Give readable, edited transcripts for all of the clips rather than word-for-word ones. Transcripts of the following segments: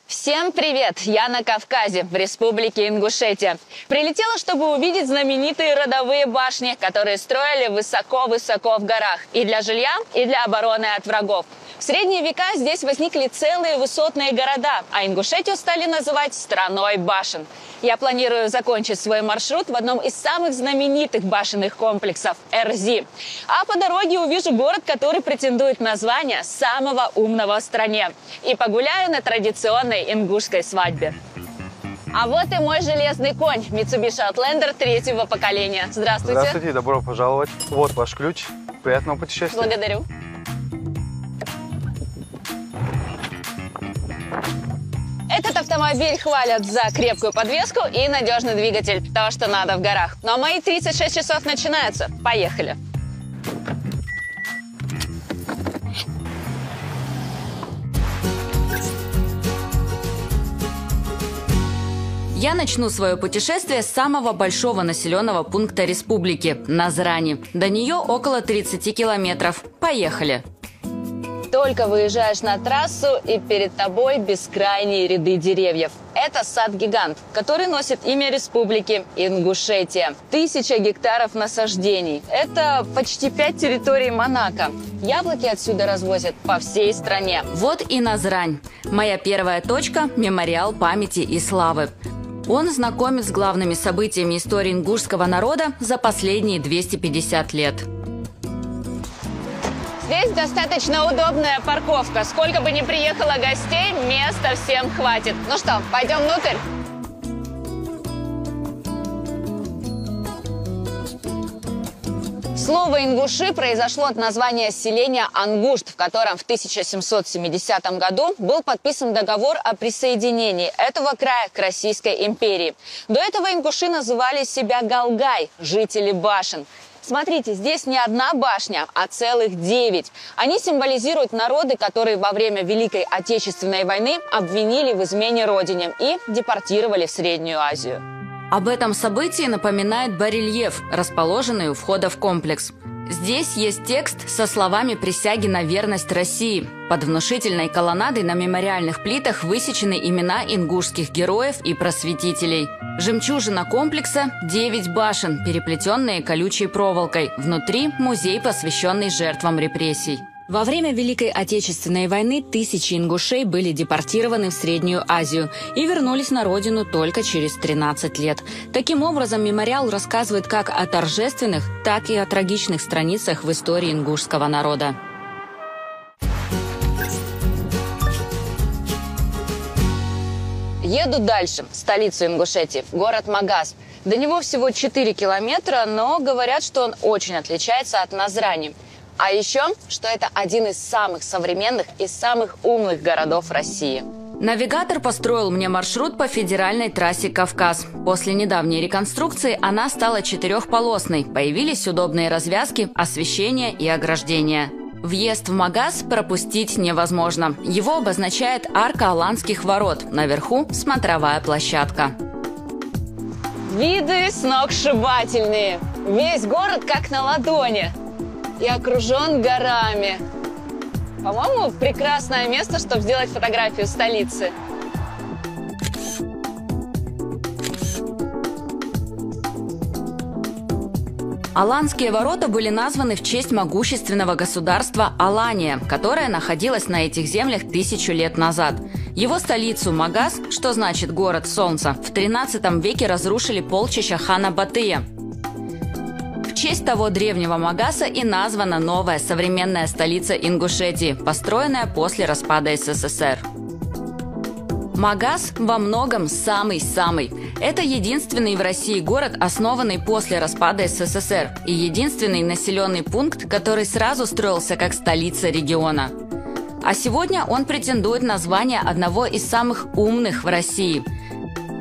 Всем привет! Я на Кавказе, в республике Ингушетия. Прилетела, чтобы увидеть знаменитые родовые башни, которые строили высоко-высоко в горах. И для жилья, и для обороны от врагов. В средние века здесь возникли целые высотные города, а Ингушетию стали называть «страной башен». Я планирую закончить свой маршрут в одном из самых знаменитых башенных комплексов – Эрзи. А по дороге увижу город, который претендует на звание самого умного в стране. И погуляю на традиционной ингушской свадьбе. А вот и мой железный конь Mitsubishi Outlander третьего поколения. Здравствуйте. Здравствуйте, добро пожаловать. Вот ваш ключ. Приятного путешествия. Благодарю. Этот автомобиль хвалят за крепкую подвеску и надежный двигатель. То, что надо в горах. Но мои 36 часов начинаются. Поехали. Я начну свое путешествие с самого большого населенного пункта республики – Назрани. До нее около 30 километров. Поехали! Только выезжаешь на трассу, и перед тобой бескрайние ряды деревьев. Это сад-гигант, который носит имя республики Ингушетия. 1000 гектаров насаждений. Это почти 5 территорий Монако. Яблоки отсюда развозят по всей стране. Вот и Назрань. Моя первая точка – мемориал памяти и славы. Он знакомит с главными событиями истории ингушского народа за последние 250 лет. Здесь достаточно удобная парковка. Сколько бы ни приехало гостей, места всем хватит. Ну что, пойдем внутрь? Слово «ингуши» произошло от названия селения Ангушт, в котором в 1770 году был подписан договор о присоединении этого края к Российской империи. До этого ингуши называли себя Галгай – жители башен. Смотрите, здесь не одна башня, а целых 9. Они символизируют народы, которые во время Великой Отечественной войны обвинили в измене родине и депортировали в Среднюю Азию. Об этом событии напоминает барельеф, расположенный у входа в комплекс. Здесь есть текст со словами присяги на верность России. Под внушительной колоннадой на мемориальных плитах высечены имена ингушских героев и просветителей. Жемчужина комплекса – 9 башен, переплетенные колючей проволокой. Внутри – музей, посвященный жертвам репрессий. Во время Великой Отечественной войны тысячи ингушей были депортированы в Среднюю Азию и вернулись на родину только через 13 лет. Таким образом, мемориал рассказывает как о торжественных, так и о трагичных страницах в истории ингушского народа. Еду дальше, в столицу Ингушетии, город Магас. До него всего 4 километра, но говорят, что он очень отличается от Назрани. А еще, что это один из самых современных и самых умных городов России. Навигатор построил мне маршрут по федеральной трассе «Кавказ». После недавней реконструкции она стала 4-полосной. Появились удобные развязки, освещение и ограждения. Въезд в Магас пропустить невозможно. Его обозначает арка Аланских ворот. Наверху – смотровая площадка. Виды сногсшибательные. Весь город как на ладони. И окружен горами. По-моему, прекрасное место, чтобы сделать фотографию столицы. Аланские ворота были названы в честь могущественного государства Алания, которое находилось на этих землях 1000 лет назад. Его столицу Магас, что значит «город солнца», в 13 веке разрушили полчища хана Батыя. В честь того древнего Магаса и названа новая современная столица Ингушетии, построенная после распада СССР. Магас во многом самый-самый. Это единственный в России город, основанный после распада СССР, и единственный населенный пункт, который сразу строился как столица региона. А сегодня он претендует на звание одного из самых умных в России.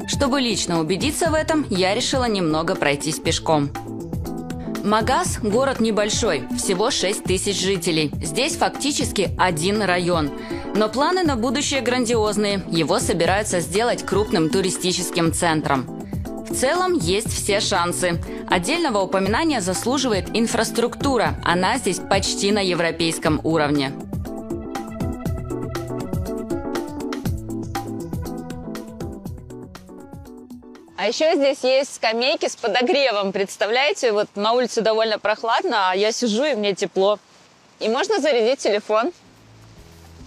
Чтобы лично убедиться в этом, я решила немного пройтись пешком. Магас – город небольшой, всего 6000 жителей. Здесь фактически один район. Но планы на будущее грандиозные. Его собираются сделать крупным туристическим центром. В целом есть все шансы. Отдельного упоминания заслуживает инфраструктура. Она здесь почти на европейском уровне. А еще здесь есть скамейки с подогревом. Представляете, вот на улице довольно прохладно, а я сижу, и мне тепло. И можно зарядить телефон.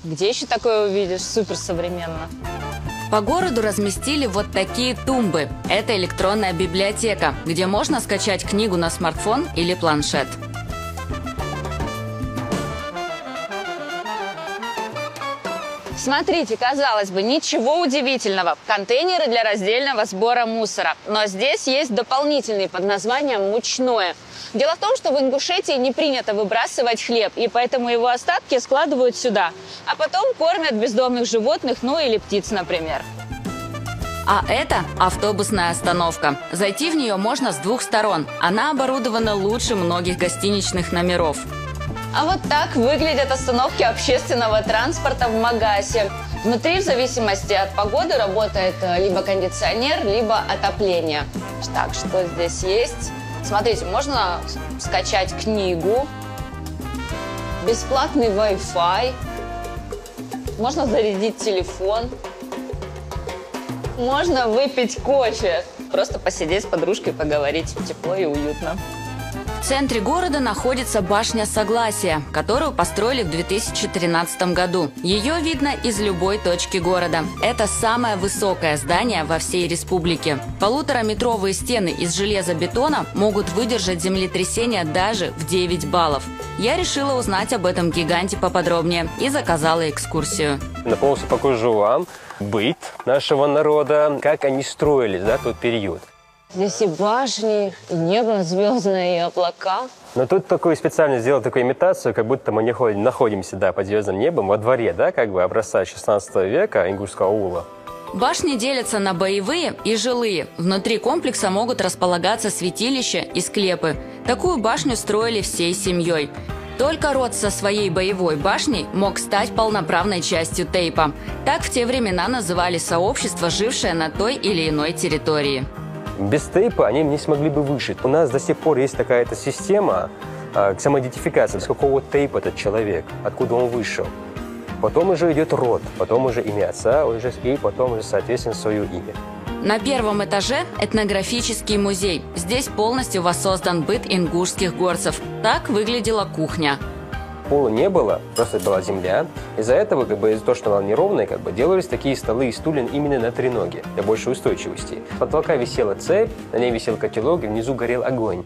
Где еще такое увидишь? Супер современно. По городу разместили вот такие тумбы. Это электронная библиотека, где можно скачать книгу на смартфон или планшет. Смотрите, казалось бы, ничего удивительного. Контейнеры для раздельного сбора мусора. Но здесь есть дополнительный под названием «мучное». Дело в том, что в Ингушетии не принято выбрасывать хлеб, и поэтому его остатки складывают сюда. А потом кормят бездомных животных, ну или птиц, например. А это автобусная остановка. Зайти в нее можно с двух сторон. Она оборудована лучше многих гостиничных номеров. А вот так выглядят остановки общественного транспорта в Магасе. Внутри, в зависимости от погоды, работает либо кондиционер, либо отопление. Так, что здесь есть? Смотрите, можно скачать книгу, бесплатный Wi-Fi, можно зарядить телефон, можно выпить кофе, просто посидеть с подружкой, поговорить, тепло и уютно. В центре города находится башня Согласия, которую построили в 2013 году. Ее видно из любой точки города. Это самое высокое здание во всей республике. 1,5-метровые стены из железобетона могут выдержать землетрясение даже в 9 баллов. Я решила узнать об этом гиганте поподробнее и заказала экскурсию. На полностью покажу вам быт нашего народа, как они строились, да, тот период. Здесь и башни, и небо звездное, и облака. Но тут такую специально сделал такую имитацию, как будто мы находимся, да, под звездным небом во дворе, да, как бы образца 16 века ингушского аула. Башни делятся на боевые и жилые. Внутри комплекса могут располагаться святилища и склепы. Такую башню строили всей семьей. Только род со своей боевой башней мог стать полноправной частью Тейпа. Так в те времена называли сообщество, жившее на той или иной территории. Без Тейпа они не смогли бы выжить. У нас до сих пор есть такая-то система самоидентификации, с какого Тейпа этот человек, откуда он вышел. Потом уже идет род, потом уже имя отца, и потом уже, соответственно, свое имя. На первом этаже этнографический музей. Здесь полностью воссоздан быт ингушских горцев. Так выглядела кухня. Пола не было, просто была земля. Из-за этого, из-за того, что она неровная, делались такие столы и стулья именно на треноге, для большей устойчивости. С потолка висела цепь, на ней висел котелок, и внизу горел огонь.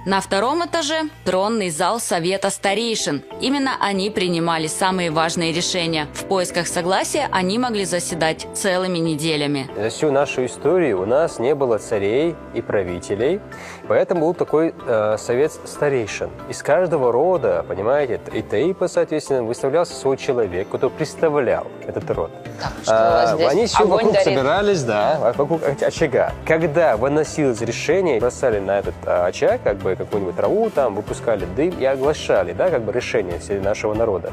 На втором этаже тронный зал Совета старейшин. Именно они принимали самые важные решения. В поисках согласия они могли заседать целыми неделями. За всю нашу историю у нас не было царей и правителей, поэтому был такой совет старейшин. Из каждого рода, понимаете, и Тейпа, соответственно, выставлялся свой человек, который представлял этот род. Так, что у вас здесь? Они все Огонь вокруг горит. собирались, да, вокруг очага. Когда выносилось решение, бросали на этот очаг, какую-нибудь траву, там, выпускали дым и оглашали, да, решение всего нашего народа.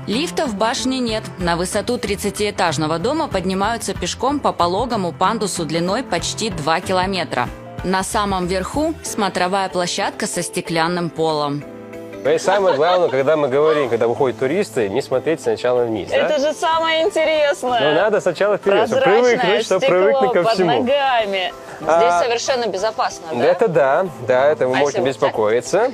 Лифта в башне нет. На высоту 30-этажного дома поднимаются пешком по пологому пандусу длиной почти 2 километра. На самом верху смотровая площадка со стеклянным полом. И самое главное, когда мы говорим, когда выходят туристы, не смотреть сначала вниз. Это же самое интересное. Ну, надо сначала вперед, чтобы привыкнуть, ко под всему. ногами. Здесь совершенно безопасно, да? Это да, это вы можете Спасибо. беспокоиться.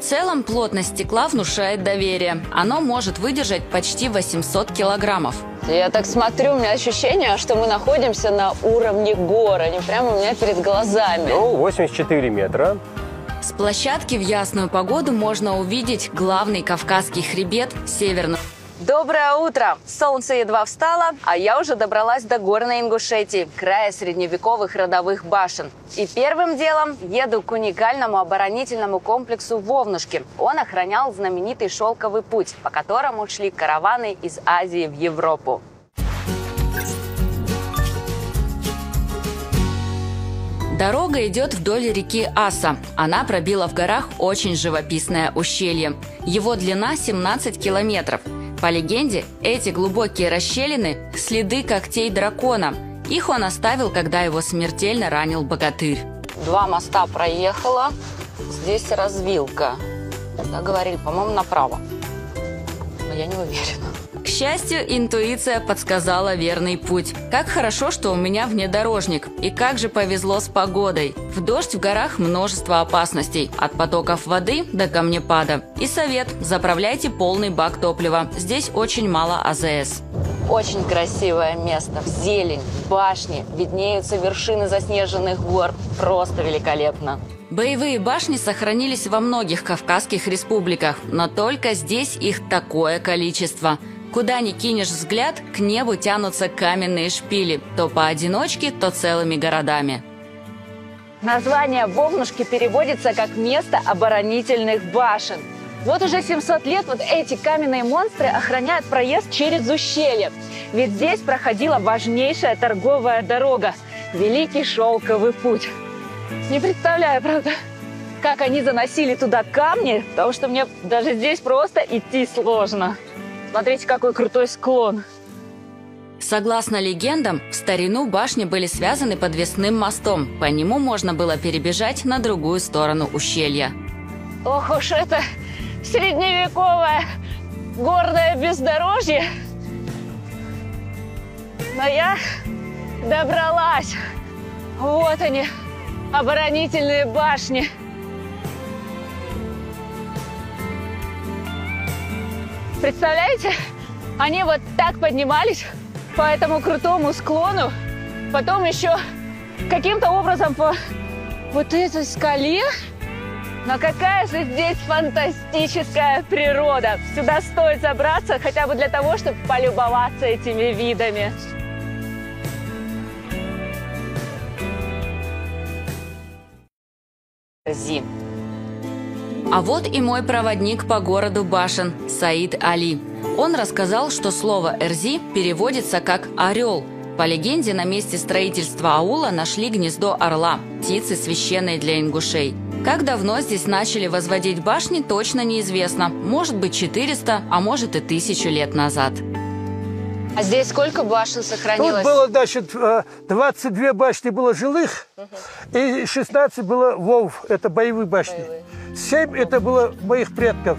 В целом плотность стекла внушает доверие. Оно может выдержать почти 800 килограммов. Я так смотрю, у меня ощущение, что мы находимся на уровне гор. Они прямо у меня перед глазами. Ну, 84 метра. С площадки в ясную погоду можно увидеть главный Кавказский хребет Северный. Доброе утро! Солнце едва встало, а я уже добралась до горной Ингушетии, края средневековых родовых башен. И первым делом еду к уникальному оборонительному комплексу Вовнушки. Он охранял знаменитый шелковый путь, по которому шли караваны из Азии в Европу. Дорога идет вдоль реки Аса. Она пробила в горах очень живописное ущелье. Его длина 17 километров. По легенде, эти глубокие расщелины – следы когтей дракона. Их он оставил, когда его смертельно ранил богатырь. 2 моста проехала. Здесь развилка. Да, говорили, по-моему, направо. Но я не уверена. К счастью, интуиция подсказала верный путь. Как хорошо, что у меня внедорожник. И как же повезло с погодой. В дождь в горах множество опасностей. От потоков воды до камнепада. И совет – заправляйте полный бак топлива. Здесь очень мало АЗС. Очень красивое место. Зелень, башни, виднеются вершины заснеженных гор. Просто великолепно. Боевые башни сохранились во многих кавказских республиках, но только здесь их такое количество. Куда ни кинешь взгляд, к небу тянутся каменные шпили, то поодиночке, то целыми городами. Название Вовнушки переводится как «место оборонительных башен». Вот уже 700 лет вот эти каменные монстры охраняют проезд через ущелье. Ведь здесь проходила важнейшая торговая дорога – Великий Шелковый путь. Не представляю, правда, как они заносили туда камни, потому что мне даже здесь просто идти сложно. Смотрите, какой крутой склон. Согласно легендам, в старину башни были связаны подвесным мостом. По нему можно было перебежать на другую сторону ущелья. Ох уж это средневековое горное бездорожье. Но я добралась. Вот они, оборонительные башни. Представляете, они вот так поднимались по этому крутому склону, потом еще каким-то образом по вот этой скале. Но какая же здесь фантастическая природа! Сюда стоит забраться хотя бы для того, чтобы полюбоваться этими видами. Эрзи. А вот и мой проводник по городу башен Саид Али. Он рассказал, что слово «эрзи» переводится как «орел». По легенде, на месте строительства аула нашли гнездо орла, птицы, священной для ингушей. Как давно здесь начали возводить башни, точно неизвестно. Может быть 400, а может и 1000 лет назад. А здесь сколько башен сохранилось? Тут было, значит, 22 башни было жилых, и 16 было вов, это боевые башни. 7 это было моих предков.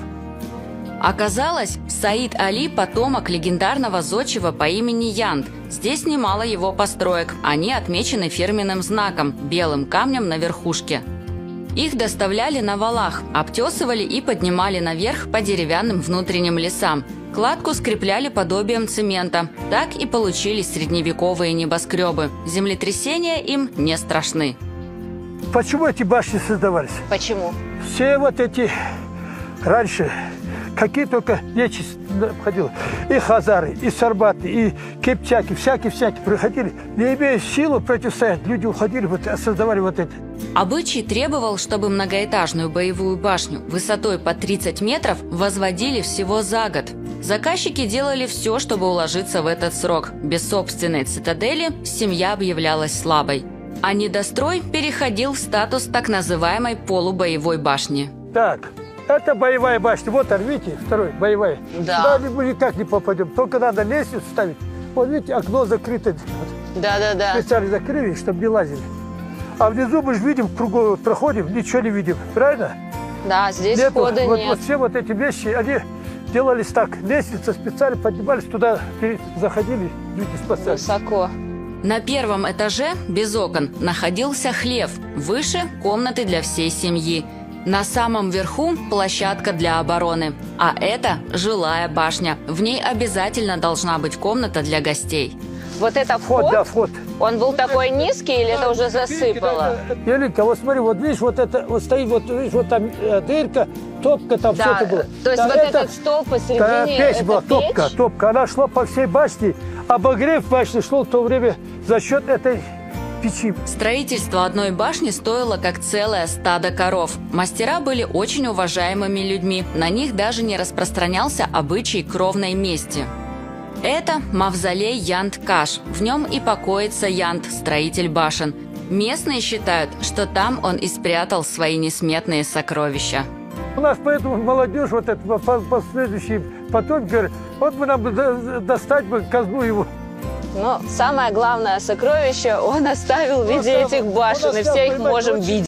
Оказалось, Саид Али – потомок легендарного зодчего по имени Янд. Здесь немало его построек. Они отмечены фирменным знаком – белым камнем на верхушке. Их доставляли на валах, обтесывали и поднимали наверх по деревянным внутренним лесам. Кладку скрепляли подобием цемента. Так и получились средневековые небоскребы. Землетрясения им не страшны. Почему эти башни создавались? Почему? Все вот эти раньше, какие только нечисть ходила, и хазары, и сарбаты, и кипчаки, всякие приходили, не имея силу противостоять, люди уходили, вот, создавали вот это. Обычай требовал, чтобы многоэтажную боевую башню высотой по 30 метров возводили всего за год. Заказчики делали все, чтобы уложиться в этот срок. Без собственной цитадели семья объявлялась слабой. А недострой переходил в статус так называемой полубоевой башни. Так, это боевая башня. Вот, видите, второй, боевая. Да. Сюда мы никак не попадем. Только надо лестницу ставить. Вот видите, окно закрыто. Да-да-да. Специально закрыли, чтобы не лазили. А внизу мы же видим, кругом проходим, ничего не видим. Правильно? Да, здесь Нету. хода Вот, нет. вот все вот эти вещи, они делались так. Лестница специально поднимались, туда заходили, люди спасались. Высоко. На первом этаже, без окон, находился хлев. Выше – комнаты для всей семьи. На самом верху – площадка для обороны. А это – жилая башня. В ней обязательно должна быть комната для гостей. Вот это вход? Вход, да, вход. Он был такой низкий или это уже засыпало? Елинка, вот смотри, вот видишь, вот это вот стоит, вот видишь, вот там дырка, топка, там все это было. То есть да, вот этот столб посередине, печь это была, печь? топка. Она шла по всей башне, обогрев башни шел в то время за счет этой печи. Строительство одной башни стоило как целое стадо коров. Мастера были очень уважаемыми людьми. На них даже не распространялся обычай кровной мести. Это мавзолей Янд-Каш. В нем и покоится Янд, строитель башен. Местные считают, что там он и спрятал свои несметные сокровища. У нас поэтому молодежь, вот это последующий потом говорит, вот бы нам достать бы казну его. Но самое главное сокровище он оставил в виде этих башен, и все их можем видеть.